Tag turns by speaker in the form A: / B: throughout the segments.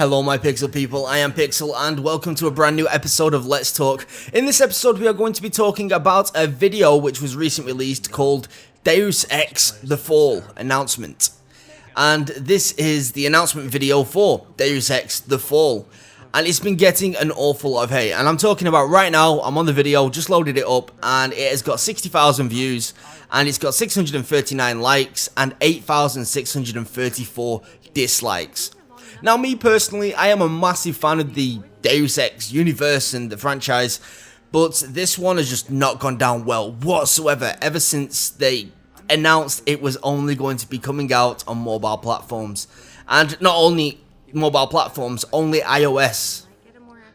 A: Hello my Pixel people, I am Pixel and welcome to a brand new episode of Let's Talk. In this episode we are going to be talking about a video which was recently released called Deus Ex The Fall announcement. And this is the announcement video for Deus Ex The Fall. And it's been getting an awful lot of hate. And I'm talking about right now, I'm on the video, just loaded it up, and it has got 60,000 views, and it's got 639 likes, and 8,634 dislikes. Now, me personally, I am a massive fan of the Deus Ex universe and the franchise, but this one has just not gone down well whatsoever ever since they announced it was only going to be coming out on mobile platforms. And not only mobile platforms, only iOS.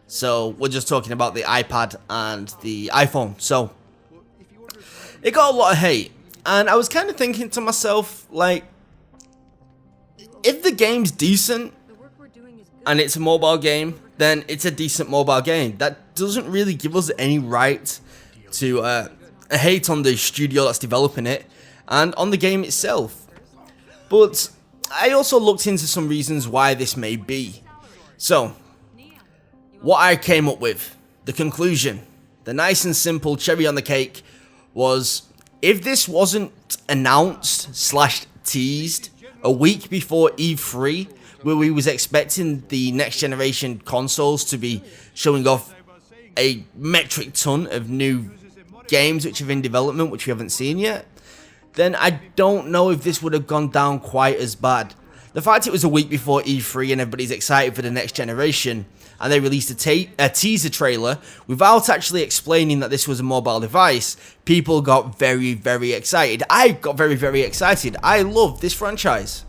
A: So we're just talking about the iPad and the iPhone. So it got a lot of hate, and I was kind of thinking to myself, like, if the game's decent and it's a mobile game, then it's a decent mobile game. That doesn't really give us any right to hate on the studio that's developing it and on the game itself. But I also looked into some reasons why this may be. So, what I came up with, the conclusion, the nice and simple cherry on the cake, was if this wasn't announced / teased a week before E3, where we was expecting the next generation consoles to be showing off a metric ton of new games which are in development, which we haven't seen yet, then I don't know if this would have gone down quite as bad. The fact it was a week before E3 and everybody's excited for the next generation, and they released a teaser trailer without actually explaining that this was a mobile device, people got very, very excited. I got very, very excited. I love this franchise.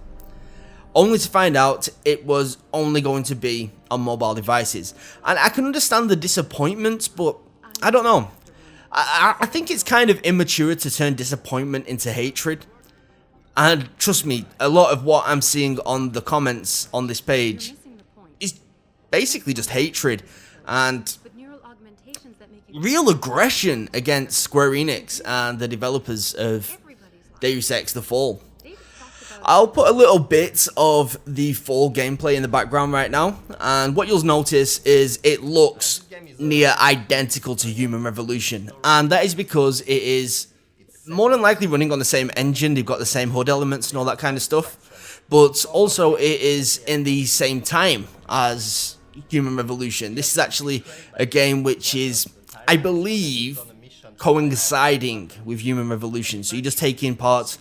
A: Only to find out it was only going to be on mobile devices. And I can understand the disappointment, but I don't know. I think it's kind of immature to turn disappointment into hatred. And trust me, a lot of what I'm seeing on the comments on this page is basically just hatred and real aggression against Square Enix and the developers of Deus Ex The Fall. I'll put a little bit of the Fall gameplay in the background right now, and what you'll notice is it looks near identical to Human Revolution, and that is because it is more than likely running on the same engine. They've got the same HUD elements and all that kind of stuff, but also it is in the same time as Human Revolution. This is actually a game which is, I believe, coinciding with Human Revolution, so you're just taking part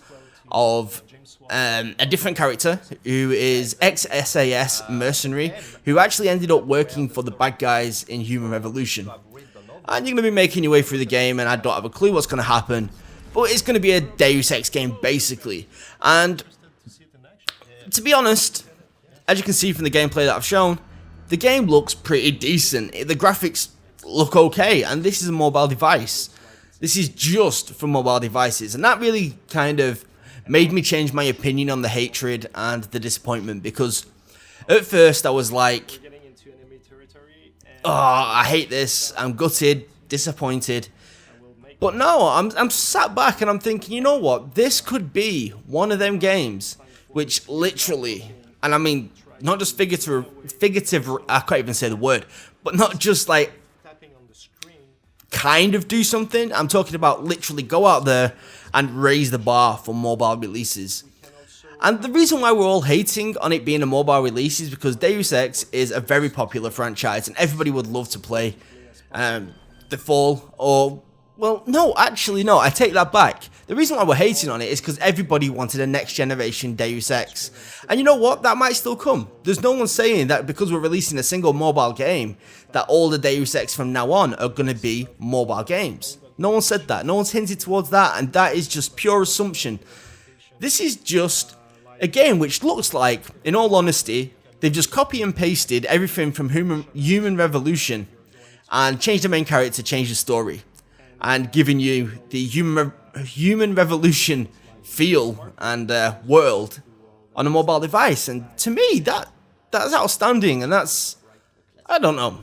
A: of a different character who is ex-SAS mercenary who actually ended up working for the bad guys in Human Revolution. And you're going to be making your way through the game, and I don't have a clue what's going to happen, but it's going to be a Deus Ex game basically. And to be honest, as you can see from the gameplay that I've shown, the game looks pretty decent. The graphics look okay, and this is a mobile device. This is just for mobile devices, and that really kind of made me change my opinion on the hatred and the disappointment, because at first I was like, oh, I hate this, I'm gutted, disappointed. But no, I'm sat back and I'm thinking, you know what, this could be one of them games which literally, and I mean not just figurative, I can't even say the word, but not just like kind of do something. I'm talking about literally go out there and raise the bar for mobile releases. And the reason why we're all hating on it being a mobile release is because Deus Ex is a very popular franchise and everybody would love to play The Fall, or, well, no, actually no, I take that back. The reason why we're hating on it is because everybody wanted a next generation Deus Ex. And you know what, that might still come. There's no one saying that because we're releasing a single mobile game that all the Deus Ex from now on are going to be mobile games. No one said that. No one's hinted towards that, and that is just pure assumption. This is just a game which looks like, in all honesty, they've just copy and pasted everything from Human Revolution and changed the main character, changed the story, and given you the Human Revolution feel and world on a mobile device. And to me, that's outstanding, and that's, I don't know.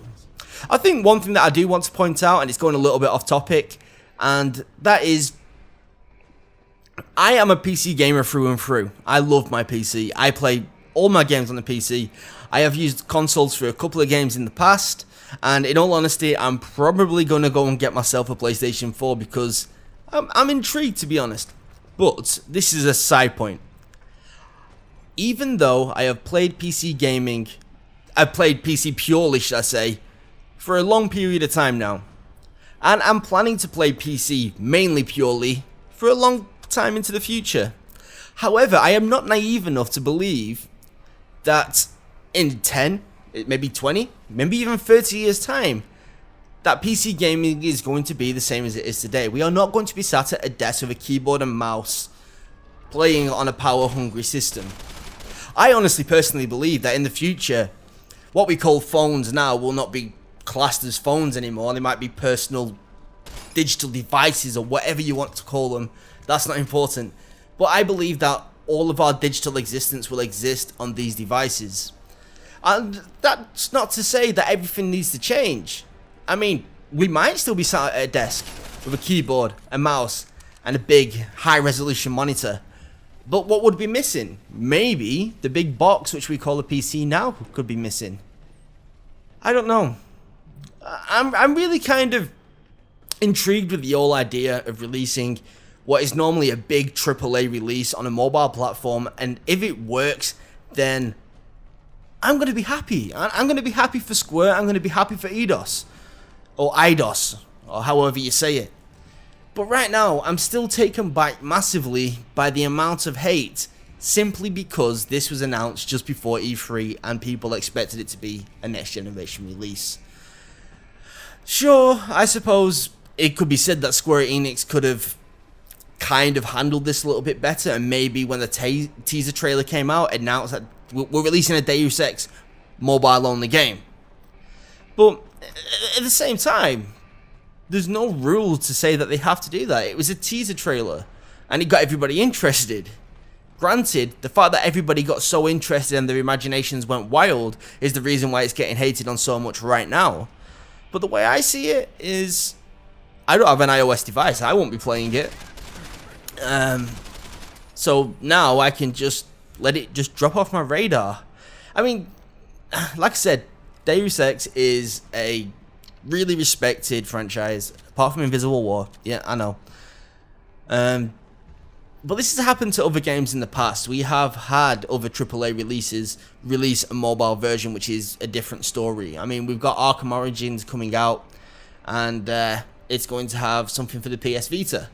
A: I think one thing that I do want to point out, and it's going a little bit off topic, and that is, I am a PC gamer through and through. I love my PC. I play all my games on the PC. I have used consoles for a couple of games in the past, and in all honesty, I'm probably going to go and get myself a PlayStation 4 because I'm intrigued, to be honest. But this is a side point. Even though I have played PC gaming, I've played PC purely, should I say, for a long period of time now. And I'm planning to play PC mainly purely for a long time into the future. However, I am not naive enough to believe that in 10, maybe 20, maybe even 30 years time, that PC gaming is going to be the same as it is today. We are not going to be sat at a desk with a keyboard and mouse playing on a power-hungry system. I honestly personally believe that in the future, what we call phones now will not be classed as phones anymore. They might be personal digital devices or whatever you want to call them. That's not important. But I believe that all of our digital existence will exist on these devices. And that's not to say that everything needs to change. I mean, we might still be sat at a desk with a keyboard, a mouse, and a big high-resolution monitor. But what would be missing? Maybe the big box which we call a PC now could be missing. I don't know. I'm really kind of intrigued with the whole idea of releasing what is normally a big AAA release on a mobile platform, and if it works, then I'm going to be happy. I'm going to be happy for Square, I'm going to be happy for Eidos, or Eidos, or however you say it. But right now, I'm still taken back massively by the amount of hate, simply because this was announced just before E3 and people expected it to be a next generation release. Sure, I suppose it could be said that Square Enix could have kind of handled this a little bit better, and maybe when the teaser trailer came out, announced that we're releasing a Deus Ex mobile only game. But at the same time, there's no rule to say that they have to do that. It was a teaser trailer, and it got everybody interested. Granted, the fact that everybody got so interested and their imaginations went wild is the reason why it's getting hated on so much right now. But the way I see it is, I don't have an iOS device. I won't be playing it. So now I can just let it just drop off my radar. I mean, like I said, Deus Ex is a really respected franchise, apart from Invisible War. Yeah, I know. But this has happened to other games in the past. We have had other AAA releases release a mobile version, which is a different story. I mean, we've got Arkham Origins coming out, and it's going to have something for the PS Vita.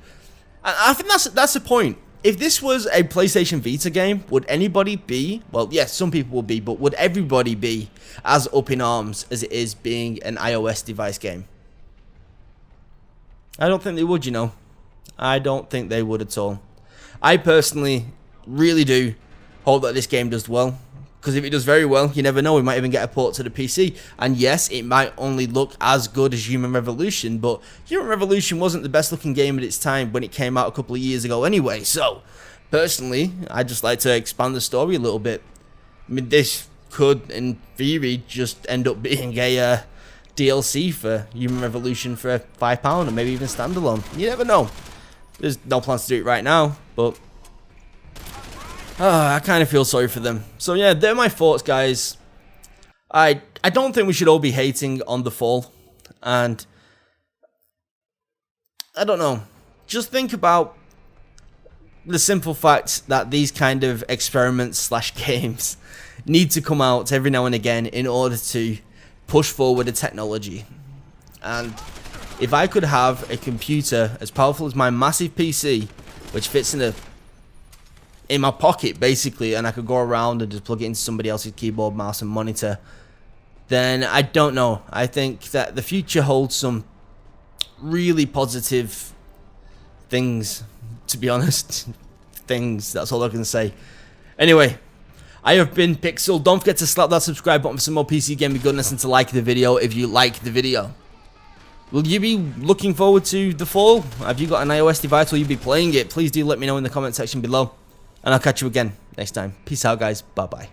A: And I think that's the point. If this was a PlayStation Vita game, would anybody be, well, yes, some people would be, but would everybody be as up in arms as it is being an iOS device game? I don't think they would, you know. I don't think they would at all. I personally really do hope that this game does well, because if it does very well, you never know, we might even get a port to the PC. And yes, it might only look as good as Human Revolution, but Human Revolution wasn't the best looking game at its time when it came out a couple of years ago anyway. So, personally, I'd just like to expand the story a little bit. I mean, this could, in theory, just end up being a DLC for Human Revolution for £5, or maybe even standalone. You never know. There's no plans to do it right now, but I kind of feel sorry for them. So yeah, they're my thoughts, guys. I don't think we should all be hating on the fall, and I don't know. Just think about the simple fact that these kind of experiments / games need to come out every now and again in order to push forward the technology. And if I could have a computer as powerful as my massive PC, which fits in my pocket basically, and I could go around and just plug it into somebody else's keyboard, mouse and monitor, then I don't know. I think that the future holds some really positive things, to be honest. Things, that's all I can say. Anyway, I have been Pixel. Don't forget to slap that subscribe button for some more PC gaming goodness, and to like the video if you like the video. Will you be looking forward to the fall? Have you got an iOS device? Will you be playing it? Please do let me know in the comment section below. And I'll catch you again next time. Peace out, guys. Bye-bye.